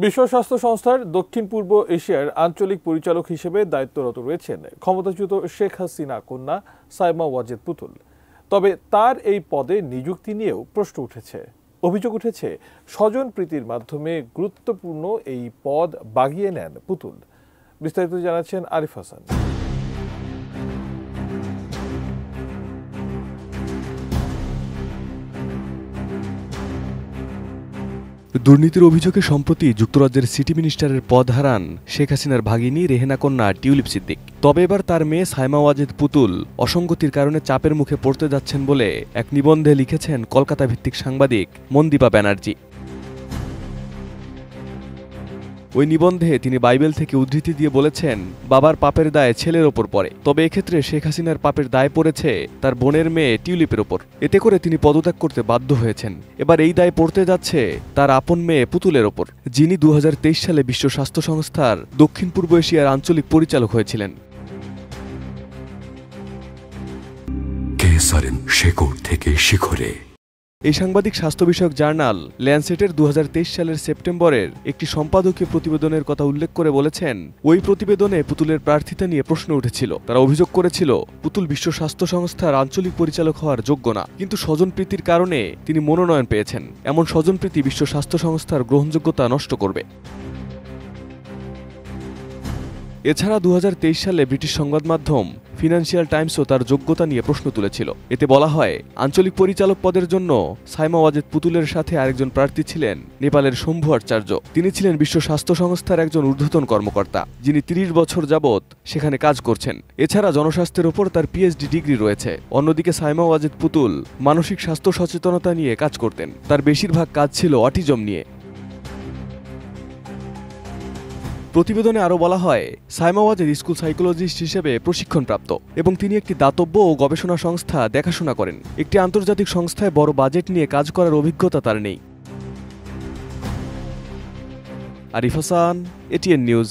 বিশ্ব স্বাস্থ্য সংস্থার দক্ষিণ পূর্ব এশিয়ার আঞ্চলিক পরিচালক হিসেবে দায়িত্বরত রয়েছেন ক্ষমতাচ্যুত শেখ হাসিনা কন্যা সাইমা ওয়াজেদ পুতুল। তবে তার এই পদে নিযুক্তি নিয়েও প্রশ্ন উঠেছে। অভিযোগ উঠেছে স্বজনপ্রীতির মাধ্যমে গুরুত্বপূর্ণ এই পদ বাগিয়ে নেন পুতুল। বিস্তারিত জানাচ্ছেন আরিফ হাসান। দুর্নীতির অভিযোগে সম্প্রতি যুক্তরাজ্যের সিটি মিনিস্টারের পদ হারান শেখ হাসিনার ভাগিনী রেহেনা কন্যা টিউলিপ সিদ্দিক। তবে এবার তার মেয়ে সাইমা ওয়াজেদ পুতুল অসঙ্গতির কারণে চাপের মুখে পড়তে যাচ্ছেন বলে এক নিবন্ধে লিখেছেন কলকাতা ভিত্তিক সাংবাদিক মন্দীপা ব্যানার্জি। ওই নিবন্ধে তিনি বাইবেল থেকে উদ্ধৃতি দিয়ে বলেছেন, বাবার পাপের দায় ছেলের ওপর পড়ে, তবে এক্ষেত্রে শেখ হাসিনার পাপের দায় পড়েছে তার বোনের মেয়ে টিউলিপের ওপর। এতে করে তিনি পদত্যাগ করতে বাধ্য হয়েছেন। এবার এই দায় পড়তে যাচ্ছে তার আপন মেয়ে পুতুলের ওপর, যিনি 2023 সালে বিশ্ব স্বাস্থ্য সংস্থার দক্ষিণ পূর্ব এশিয়ার আঞ্চলিক পরিচালক হয়েছিলেন। শেকড় থেকে শিখরে। এই সাংবাদিক স্বাস্থ্য বিষয়ক জার্নাল ল্যান্সেটের 2023 সালের সেপ্টেম্বরের একটি সম্পাদকীয় প্রতিবেদনের কথা উল্লেখ করে বলেছেন, ওই প্রতিবেদনে পুতুলের প্রার্থিতা নিয়ে প্রশ্ন উঠেছিল। তারা অভিযোগ করেছিল পুতুল বিশ্ব স্বাস্থ্য সংস্থার আঞ্চলিক পরিচালক হওয়ার যোগ্য না, কিন্তু স্বজনপ্রীতির কারণে তিনি মনোনয়ন পেয়েছেন। এমন স্বজনপ্রীতি বিশ্ব স্বাস্থ্য সংস্থার গ্রহণযোগ্যতা নষ্ট করবে। এছাড়া 2023 সালে ব্রিটিশ সংবাদ মাধ্যম ফিনান্সিয়াল টাইমসও তার যোগ্যতা নিয়ে প্রশ্ন তুলেছিল। এতে বলা হয়, আঞ্চলিক পরিচালক পদের জন্য সাইমা ওয়াজেদ পুতুলের সাথে আরেকজন প্রার্থী ছিলেন নেপালের শম্ভু আচার্য। তিনি ছিলেন বিশ্ব স্বাস্থ্য সংস্থার একজন ঊর্ধ্বতন কর্মকর্তা, যিনি 30 বছর যাবৎ সেখানে কাজ করছেন। এছাড়া জনস্বাস্থ্যের ওপর তার পিএইচডি ডিগ্রি রয়েছে। অন্যদিকে সাইমা ওয়াজেদ পুতুল মানসিক স্বাস্থ্য সচেতনতা নিয়ে কাজ করতেন। তার বেশিরভাগ কাজ ছিল অটিজম নিয়ে। প্রতিবেদনে আরও বলা হয়, সাইমা ওয়াজেদ স্কুল সাইকোলজিস্ট হিসেবে প্রশিক্ষণপ্রাপ্ত এবং তিনি একটি দাতব্য ও গবেষণা সংস্থা দেখাশোনা করেন। একটি আন্তর্জাতিক সংস্থায় বড় বাজেট নিয়ে কাজ করার অভিজ্ঞতা তার নেই। Arif Hasan, ATN news.